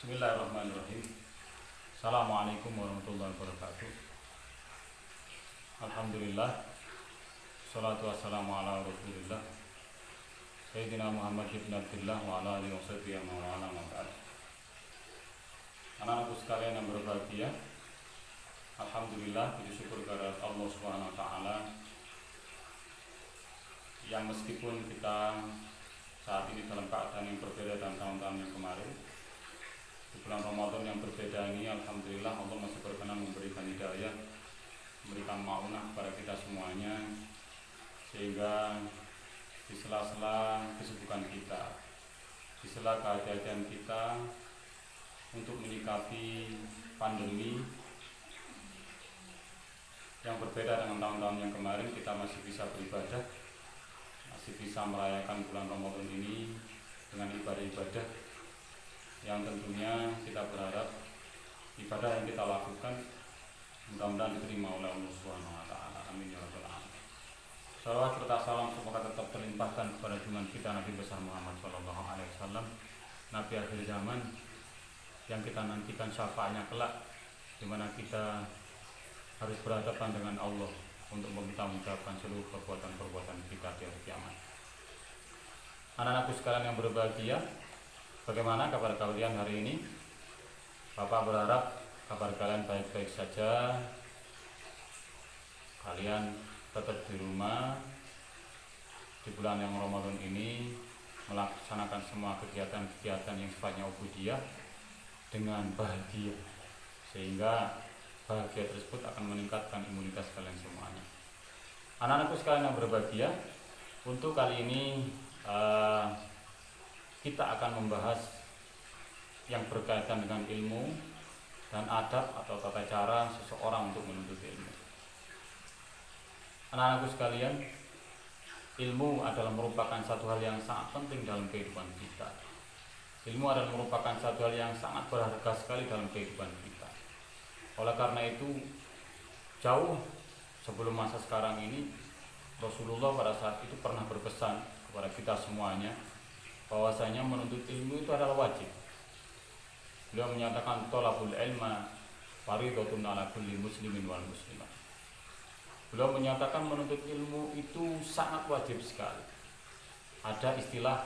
Bismillahirrahmanirrahim. Assalamualaikum warahmatullahi wabarakatuh. Alhamdulillah. Salatu wassalamu ala Rasulillah Sayyidina Muhammad ibn Abdullah wa ala alihi washabihi wa ala man. Anak-anakku sekalian yang berbahagia, alhamdulillah, puji syukur kepada Allah Subhanahu wa taala yang meskipun kita saat ini dalam keadaan yang berbeda dan tahun-tahun yang kemarin, di bulan Ramadan yang berbeda ini, alhamdulillah Allah masih berkenan memberikan hidayah, memberikan maunah kepada kita semuanya, sehingga di sela-sela kesibukan kita, di sela kehadiran kita untuk menyikapi pandemi yang berbeda dengan tahun-tahun yang kemarin, kita masih bisa beribadah, masih bisa merayakan bulan Ramadan ini dengan ibadah-ibadah yang tentunya kita berharap ibadah yang kita lakukan mudah-mudahan diterima oleh Allah Subhanahu wa taala. Amin ya rabbal alamin. Salawat serta salam semoga tetap terlimpahkan kepada junjungan kita Nabi besar Muhammad sallallahu alaihi wasallam, Nabi akhir zaman yang kita nantikan syafaatnya kelak, di mana kita harus berhadapan dengan Allah untuk mempertanggungjawabkan seluruh perbuatan-perbuatan kita di hari kiamat. Anak-anakku sekalian yang berbahagia, bagaimana kabar kalian hari ini? Bapak berharap kabar kalian baik-baik saja. Kalian tetap di rumah di bulan yang Ramadan ini, melaksanakan semua kegiatan-kegiatan yang sifatnya ubudiyah dengan bahagia, sehingga bahagia tersebut akan meningkatkan imunitas kalian semuanya. Anak-anakku sekalian yang berbahagia, untuk kali ini kita akan membahas yang berkaitan dengan ilmu dan adab atau tata cara seseorang untuk menuntut ilmu. Anak-anakku sekalian, ilmu adalah merupakan satu hal yang sangat penting dalam kehidupan kita. Ilmu adalah merupakan satu hal yang sangat berharga sekali dalam kehidupan kita. Oleh karena itu, jauh sebelum masa sekarang ini, Rasulullah pada saat itu pernah berpesan kepada kita semuanya bahwasanya menuntut ilmu itu adalah wajib. Beliau menyatakan thalabul ilma fardhatun ala kulli muslimin wal muslimah. Beliau menyatakan menuntut ilmu itu sangat wajib sekali. Ada istilah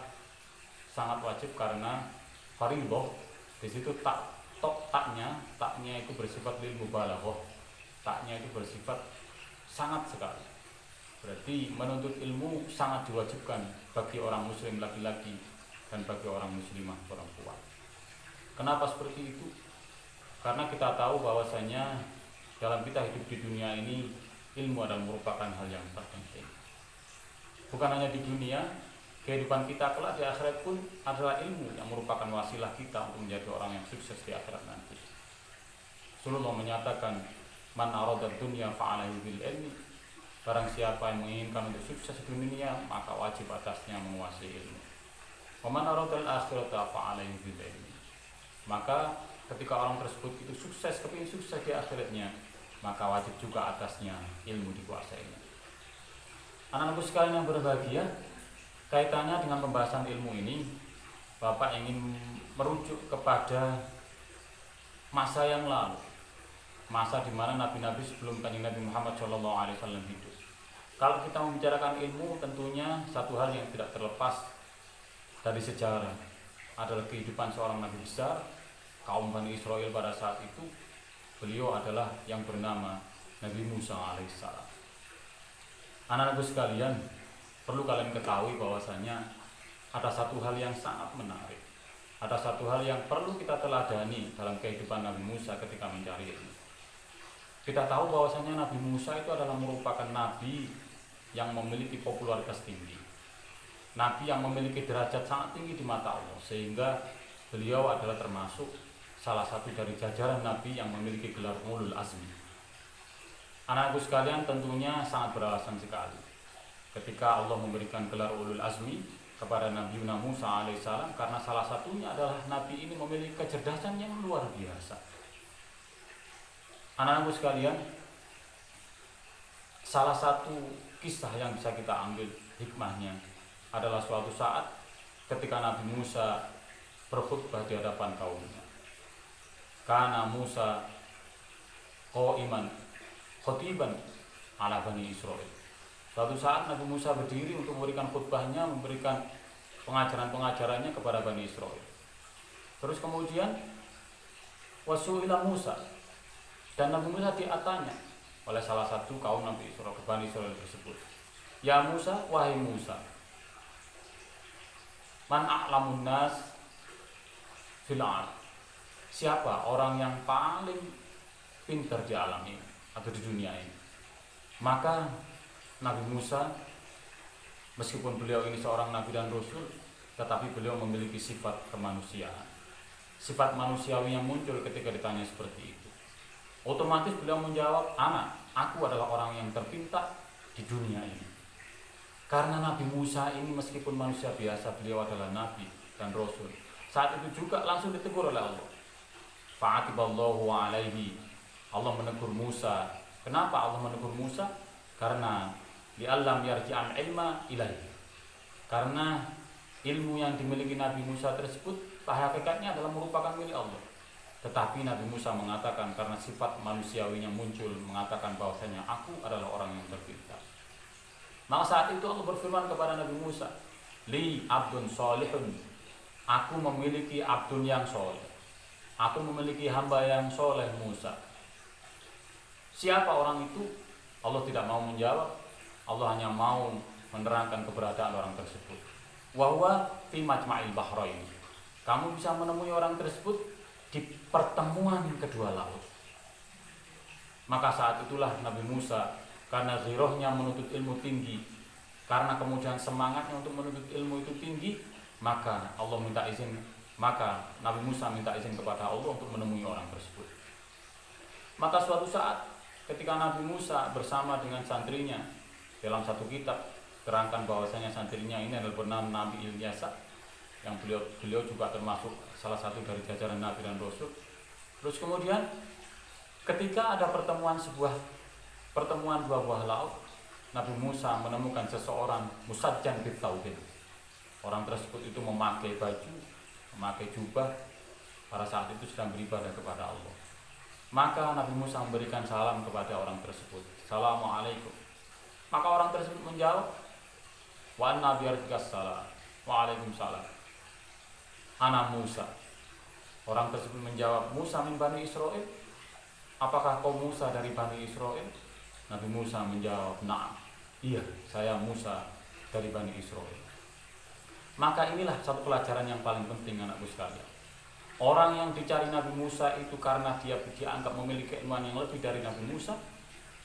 sangat wajib karena fardhah, di situ taknya itu bersifat lil mubalaghah. Taknya itu bersifat sangat sekali. Berarti menuntut ilmu sangat diwajibkan bagi orang muslim laki-laki dan bagi orang muslimah perempuan. Kenapa seperti itu? Karena kita tahu bahwasanya dalam kita hidup di dunia ini, ilmu adalah merupakan hal yang terpenting. Bukan hanya di dunia, kehidupan kita kelak di akhirat pun adalah ilmu yang merupakan wasilah kita untuk menjadi orang yang sukses di akhirat nanti. Rasulullah menyatakan, man arada dunya fa'alaihi bil ilmi. Barang siapa yang menginginkan untuk sukses di dunia, maka wajib atasnya menguasai ilmu. Wa man arada al-akhirata fa'alaihi bil ilmi. Maka ketika orang tersebut itu sukses, kepingin sukses di akhiratnya, maka wajib juga atasnya ilmu dikuasainya. Anak-anakku sekalian yang berbahagia, kaitannya dengan pembahasan ilmu ini, Bapak ingin merujuk kepada masa yang lalu, masa di mana nabi-nabi sebelum Kanjeng Nabi Muhammad SAW hidup. Kalau kita membicarakan ilmu, tentunya satu hal yang tidak terlepas dari sejarah adalah kehidupan seorang nabi besar, kaum Bani Israel pada saat itu. Beliau adalah yang bernama Nabi Musa alaihissalam. Anak-anakku sekalian, perlu kalian ketahui bahwasanya ada satu hal yang sangat menarik, ada satu hal yang perlu kita teladani dalam kehidupan Nabi Musa ketika mencari ilmu. Kita tahu bahwasanya Nabi Musa itu adalah merupakan nabi yang memiliki popularitas tinggi, nabi yang memiliki derajat sangat tinggi di mata Allah, sehingga beliau adalah termasuk salah satu dari jajaran nabi yang memiliki gelar ulul azmi. Anak-anakku sekalian, tentunya sangat beralasan sekali ketika Allah memberikan gelar ulul azmi kepada Nabi Musa alaihissalam, karena salah satunya adalah nabi ini memiliki kecerdasan yang luar biasa. Anak-anakku sekalian, salah satu kisah yang bisa kita ambil hikmahnya adalah suatu saat ketika Nabi Musa berkhutbah di hadapan kaumnya. Kana Musa qa'iman khutiban ala Bani Israil. Suatu saat Nabi Musa berdiri untuk memberikan khutbahnya, memberikan pengajaran-pengajarannya kepada Bani Israil. Terus kemudian wasu'ila Musa, dan Nabi Musa ditanya oleh salah satu kaum Nabi Israil, Bani Israil tersebut. Ya Musa, wahai Musa, man a'lamun nas fil ard. Siapa orang yang paling pintar di alam ini atau di dunia ini? Maka Nabi Musa, meskipun beliau ini seorang nabi dan rasul, tetapi beliau memiliki sifat kemanusiaan, sifat manusiawi yang muncul ketika ditanya seperti itu. Otomatis beliau menjawab, aku adalah orang yang terpintar di dunia ini. Karena Nabi Musa ini meskipun manusia biasa, beliau adalah nabi dan rasul. Saat itu juga langsung ditegur oleh Allah. Fa'atiballahu alaihi. Allah menegur Musa. Kenapa Allah menegur Musa? Karena li'allam yarji'an ilma ilaihi. Karena ilmu yang dimiliki Nabi Musa tersebut hakikatnya adalah merupakan milik Allah. Tetapi Nabi Musa mengatakan karena sifat manusiawinya muncul, mengatakan bahwasanya aku adalah orang yang terpintar. Maka saat itu Allah berfirman kepada Nabi Musa, li abdun solihun, aku memiliki abdun yang soleh, aku memiliki hamba yang soleh Musa. Siapa orang itu? Allah tidak mau menjawab. Allah hanya mau menerangkan keberadaan orang tersebut. Wahwa fi majma'il bahrain. Kamu bisa menemui orang tersebut di pertemuan kedua laut. Maka saat itulah Nabi Musa, karena ghirohnya menuntut ilmu tinggi, karena kemudian semangatnya untuk menuntut ilmu itu tinggi, maka Allah minta izin, maka Nabi Musa minta izin kepada Allah untuk menemui orang tersebut. Maka suatu saat ketika Nabi Musa bersama dengan santrinya, dalam satu kitab terangkan bahwasanya santrinya ini adalah bernama Nabi Ilyasa, yang beliau juga termasuk salah satu dari jajaran Nabi dan Rasul. Terus kemudian ketika ada pertemuan dua buah laut, Nabi Musa menemukan seseorang musajjan bitsaubin. Orang tersebut itu memakai baju, memakai jubah, pada saat itu sedang beribadah kepada Allah. Maka Nabi Musa memberikan salam kepada orang tersebut. Assalamualaikum. Maka orang tersebut menjawab, wa anna biyarjikas salam. Waalaikumsalam. Ana Musa. Orang tersebut menjawab, Musa min Bani Israil. Apakah kau Musa dari Bani Israil? Nabi Musa menjawab, na'am. Iya, saya Musa dari Bani Israil. Maka inilah satu pelajaran yang paling penting anakku sekalian. Orang yang dicari Nabi Musa itu karena dia dianggap memiliki keilmuan yang lebih dari Nabi Musa.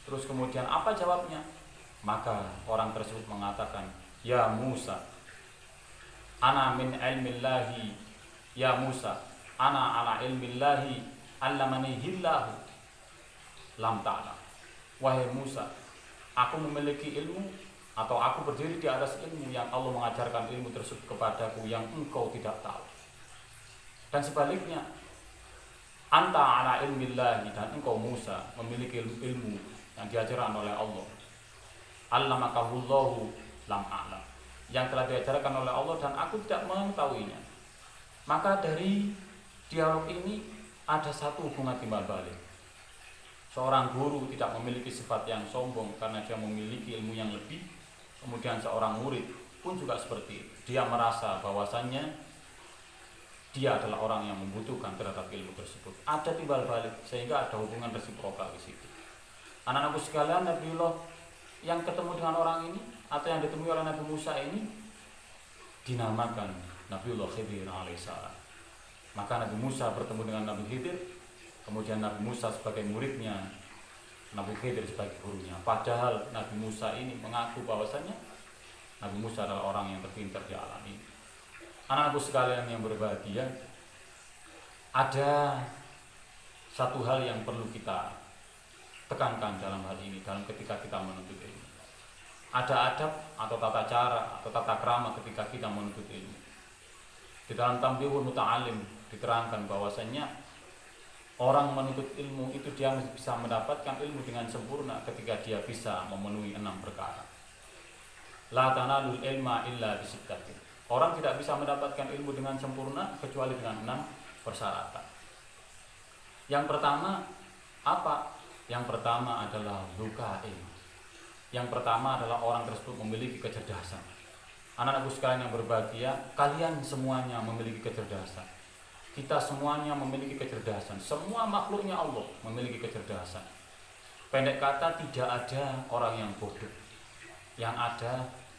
Terus kemudian apa jawabnya? Maka orang tersebut mengatakan, ya Musa, ana min ilmillahi. Ya Musa, ana ala ilmillahi allamani hillahu lam ta'lam. Wahai Musa, aku memiliki ilmu atau aku berdiri di atas ilmu yang Allah mengajarkan ilmu tersebut kepadaku yang engkau tidak tahu. Dan sebaliknya, anta ala ilmillahi, dan engkau Musa memiliki ilmu yang diajarkan oleh Allah. Allamakahullahu lam a'lam, yang telah diajarkan oleh Allah dan aku tidak mengetahuinya. Maka dari dialog ini ada satu hubungan timbal balik. Seorang guru tidak memiliki sifat yang sombong karena dia memiliki ilmu yang lebih. Kemudian seorang murid pun juga seperti itu. Dia merasa bahwasannya dia adalah orang yang membutuhkan terhadap ilmu tersebut. Ada timbal balik sehingga ada hubungan resiprokal di situ. Anak-anakku sekalian, Nabiullah yang ketemu dengan orang ini atau yang ditemui oleh Nabi Musa ini dinamakan Nabiullah Khidir alaihissalam. Maka Nabi Musa bertemu dengan Nabi Khidir, kemudian Nabi Musa sebagai muridnya, Nabi Khidir sebagai gurunya. Padahal Nabi Musa ini mengaku bahwasannya Nabi Musa adalah orang yang terpintar di alam ini. Anak-anakku sekalian yang berbahagia, ada satu hal yang perlu kita tekankan dalam hal ini, dalam ketika kita menuntut ilmu. Ada adab atau tata cara atau tata krama ketika kita menuntut ilmu. Di dalam Tanbihul Muta'alim diterangkan bahwasannya orang menuntut ilmu itu dia bisa mendapatkan ilmu dengan sempurna ketika dia bisa memenuhi 6 perkara. La tanalul ilma illa bisittatin. Orang tidak bisa mendapatkan ilmu dengan sempurna kecuali dengan 6 persyaratan. Yang pertama apa? Yang pertama adalah dukain. Yang pertama adalah orang tersebut memiliki kecerdasan. Anak-anakku sekalian yang berbahagia, kalian semuanya memiliki kecerdasan. Kita semuanya memiliki kecerdasan. Semua makhluknya Allah memiliki kecerdasan. Pendek kata, tidak ada orang yang bodoh. Yang ada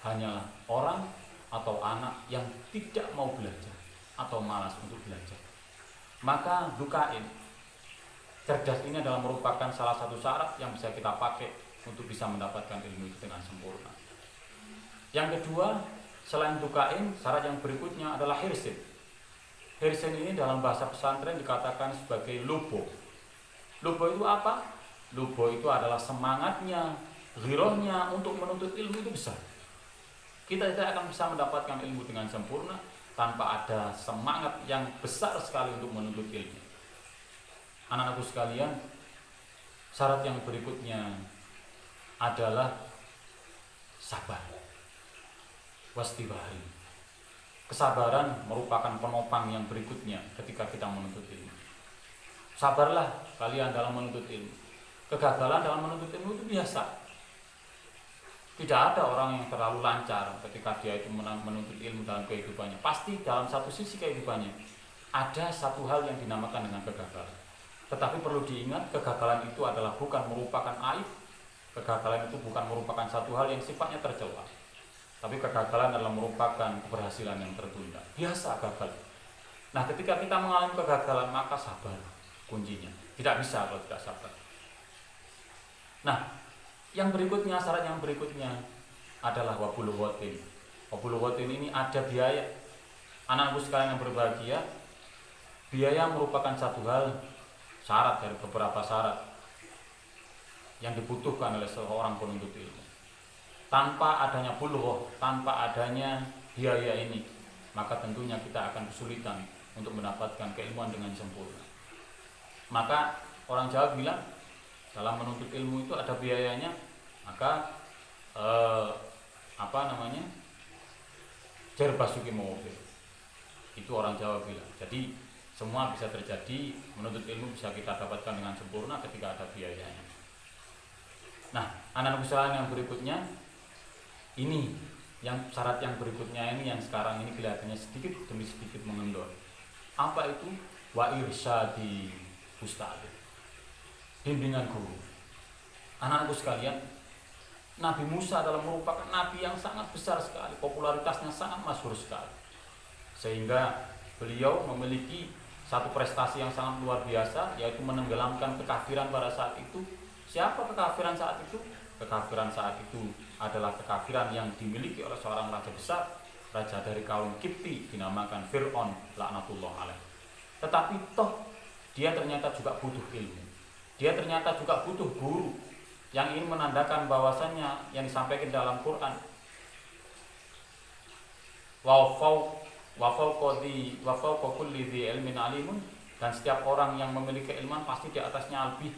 hanyalah orang atau anak yang tidak mau belajar atau malas untuk belajar. Maka dukain, cerdas ini adalah merupakan salah satu syarat yang bisa kita pakai untuk bisa mendapatkan ilmu itu dengan sempurna. Yang kedua, selain dukain, syarat yang berikutnya adalah hirsin. Hirsin ini dalam bahasa pesantren dikatakan sebagai lubo. Lubo itu apa? Lubo itu adalah semangatnya, ghirohnya untuk menuntut ilmu itu besar. Kita tidak akan bisa mendapatkan ilmu dengan sempurna tanpa ada semangat yang besar sekali untuk menuntut ilmu. Anak-anakku sekalian, syarat yang berikutnya adalah sabar. Wastibari. Kesabaran merupakan penopang yang berikutnya ketika kita menuntut ilmu. Sabarlah kalian dalam menuntut ilmu. Kegagalan dalam menuntut ilmu itu biasa. Tidak ada orang yang terlalu lancar ketika dia itu menuntut ilmu dalam kehidupannya. Pasti dalam satu sisi kehidupannya ada satu hal yang dinamakan dengan kegagalan. Tetapi perlu diingat, kegagalan itu adalah bukan merupakan aib. Kegagalan itu bukan merupakan satu hal yang sifatnya tercela. Tapi kegagalan adalah merupakan keberhasilan yang tertunda. Biasa gagal. Nah, ketika kita mengalami kegagalan, maka sabar kuncinya. Tidak bisa kalau tidak sabar. Nah, yang berikutnya, syarat yang berikutnya adalah wabulu watin. Wabulu watin ini ada biaya. Anak-anakku sekalian yang berbahagia, biaya merupakan satu hal, syarat dari beberapa syarat yang dibutuhkan oleh seorang penuntut ilmu. Tanpa adanya bulughah, tanpa adanya biaya ini, maka tentunya kita akan kesulitan untuk mendapatkan keilmuan dengan sempurna. Maka orang Jawa bilang, dalam menuntut ilmu itu ada biayanya, maka jar basuki mobil. Itu orang Jawa bilang. Jadi semua bisa terjadi, menuntut ilmu bisa kita dapatkan dengan sempurna ketika ada biayanya. Nah, anak-anak sekalian yang berikutnya, ini yang syarat yang berikutnya ini yang sekarang ini kelihatannya sedikit demi sedikit mengendor. Apa itu? Wa irsyadi ustadz. Bimbingan guru. Anak-anakku sekalian, Nabi Musa adalah merupakan nabi yang sangat besar sekali, popularitasnya sangat masyhur sekali. Sehingga beliau memiliki satu prestasi yang sangat luar biasa, yaitu menenggelamkan kekafiran pada saat itu. Siapa kekafiran saat itu? Kekafiran saat itu adalah kekafiran yang dimiliki oleh seorang raja besar, raja dari kaum Kipti, dinamakan Fir'aun laknatullah alaih. Tetapi toh dia ternyata juga butuh ilmu. Dia ternyata juga butuh guru yang ingin menandakan bahwasannya yang disampaikan dalam Quran, wa fawqa kulli dzi ilmin alimun, dan setiap orang yang memiliki ilmu pasti di atasnya lebih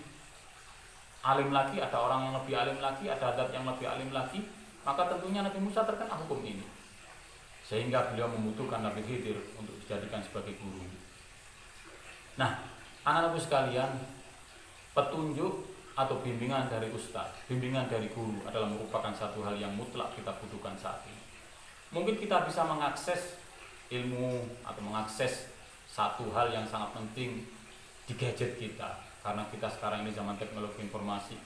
alim lagi, ada orang yang lebih alim lagi, ada zat yang lebih alim lagi. Maka tentunya Nabi Musa terkena hukum ini, sehingga beliau membutuhkan Nabi Khidir untuk dijadikan sebagai guru. Nah, anak-anakku sekalian, petunjuk atau bimbingan dari ustaz, bimbingan dari guru adalah merupakan satu hal yang mutlak kita butuhkan saat ini. Mungkin kita bisa mengakses ilmu atau mengakses satu hal yang sangat penting di gadget kita, karena kita sekarang ini zaman teknologi informasi.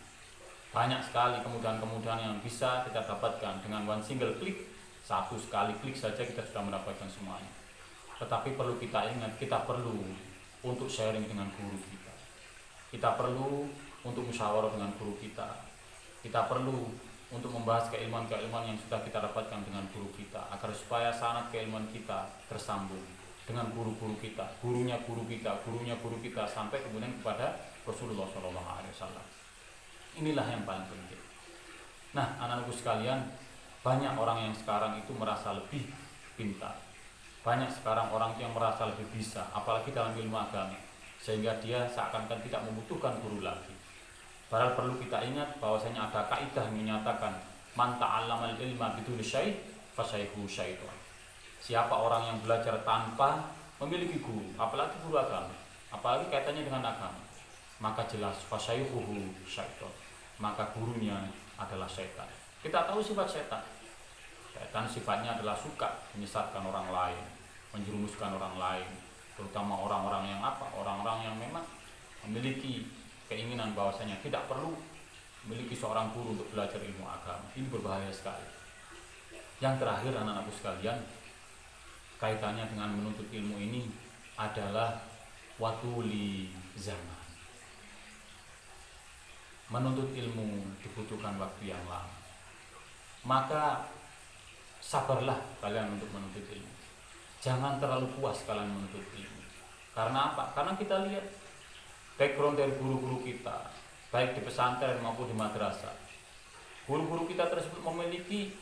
Banyak sekali kemudahan-kemudahan yang bisa kita dapatkan dengan one single klik. Satu sekali klik saja kita sudah mendapatkan semuanya. Tetapi perlu kita ingat, kita perlu untuk sharing dengan guru kita. Kita perlu untuk musyawarah dengan guru kita. Kita perlu untuk membahas keilmuan-keilmuan yang sudah kita dapatkan dengan guru kita, agar supaya sanad keilmuan kita tersambung dengan guru-guru kita, gurunya guru kita, gurunya guru kita, sampai kemudian kepada Rasulullah SAW. Inilah yang paling penting. Nah, anak-anakku sekalian, banyak orang yang sekarang itu merasa lebih pintar. Banyak sekarang orang yang merasa lebih bisa, apalagi dalam ilmu agama, sehingga dia seakan-akan tidak membutuhkan guru lagi. Padahal perlu kita ingat bahwasanya ada kaidah yang menyatakan man ta'allamal ilma biduni syai' fa syai'hu syai'un. Siapa orang yang belajar tanpa memiliki guru, apalagi guru agama, apalagi kaitannya dengan agama, maka jelas fasyayuhu syaitan, maka gurunya adalah setan. Kita tahu sifat setan. Setan sifatnya adalah suka menyesatkan orang lain, menjerumuskan orang lain, terutama orang-orang yang apa? Orang-orang yang memang memiliki keinginan bahwasanya tidak perlu memiliki seorang guru untuk belajar ilmu agama. Ini berbahaya sekali. Yang terakhir anak-anakku sekalian, kaitannya dengan menuntut ilmu ini adalah watuli zaman. Menuntut ilmu dibutuhkan waktu yang lama. Maka sabarlah kalian untuk menuntut ilmu. Jangan terlalu puas kalian menuntut ilmu. Karena apa? Karena kita lihat background dari guru-guru kita, baik di pesantren maupun di madrasah. Guru-guru kita tersebut memiliki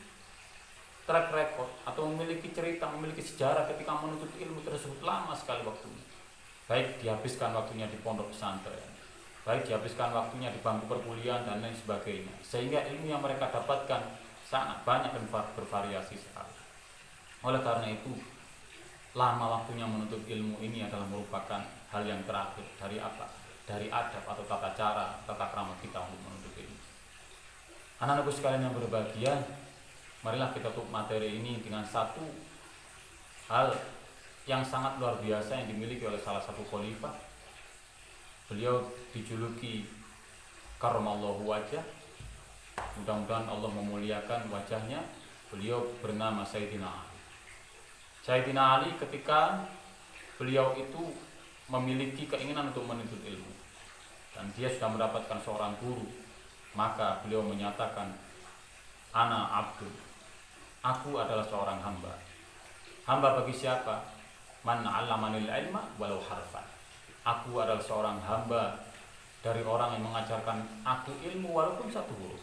track record atau memiliki cerita, memiliki sejarah ketika menuntut ilmu tersebut lama sekali waktunya. Baik dihabiskan waktunya di pondok pesantren, baik dihabiskan waktunya di bangku perkuliahan dan lain sebagainya. Sehingga ilmu yang mereka dapatkan sangat banyak dan bervariasi sekali. Oleh karena itu, lama waktunya menuntut ilmu ini adalah merupakan hal yang terakhir dari apa? Dari adab atau tata cara, tata krama kita untuk menuntut ilmu. Anak-anakku sekalian yang berbahagia, marilah kita tutup materi ini dengan satu hal yang sangat luar biasa yang dimiliki oleh salah satu khalifah. Beliau dijuluki karramallahu wajah. Mudah-mudahan Allah memuliakan wajahnya. Beliau bernama Sayyidina Ali. Sayyidina Ali ketika beliau itu memiliki keinginan untuk menuntut ilmu dan dia sudah mendapatkan seorang guru, maka beliau menyatakan, ana abdul, aku adalah seorang hamba. Hamba bagi siapa? Man 'allamanil ilma walau harfan. Aku adalah seorang hamba dari orang yang mengajarkan aku ilmu walaupun satu huruf.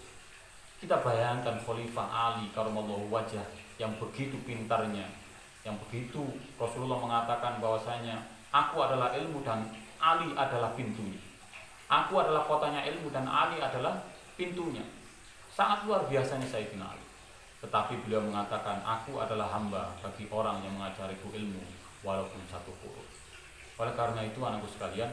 Kita bayangkan Khalifah Ali karramallahu wajah yang begitu pintarnya, yang begitu Rasulullah mengatakan bahwasanya aku adalah ilmu dan Ali adalah pintunya. Aku adalah kotanya ilmu dan Ali adalah pintunya. Sangat luar biasanya Sayyidina Ali. Tetapi beliau mengatakan, aku adalah hamba bagi orang yang mengajariku ilmu walaupun satu huruf. Oleh karena itu anakku sekalian,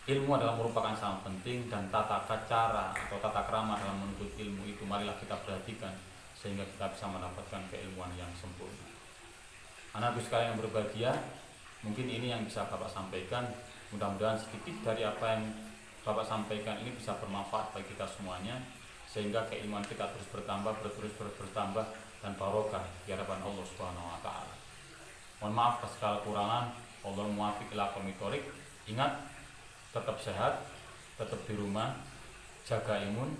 ilmu adalah merupakan sangat penting dan tata cara atau tata krama dalam menuntut ilmu itu marilah kita perhatikan sehingga kita bisa mendapatkan keilmuan yang sempurna. Anakku sekalian yang berbahagia, mungkin ini yang bisa Bapak sampaikan. Mudah-mudahan sedikit dari apa yang Bapak sampaikan ini bisa bermanfaat bagi kita semuanya sehingga keilmuan kita terus bertambah, bertambah dan barokah di hadapan Allah Subhanahu wa taala. Mohon maaf atas segala kekurangan. Allah muwaffiq ila aqwamit thoriq. Ingat, tetap sehat, tetap di rumah, jaga imun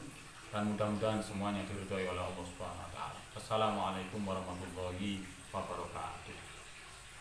dan mudah-mudahan semuanya diridhoi oleh Allah Subhanahu wa taala. Assalamualaikum warahmatullahi wabarakatuh.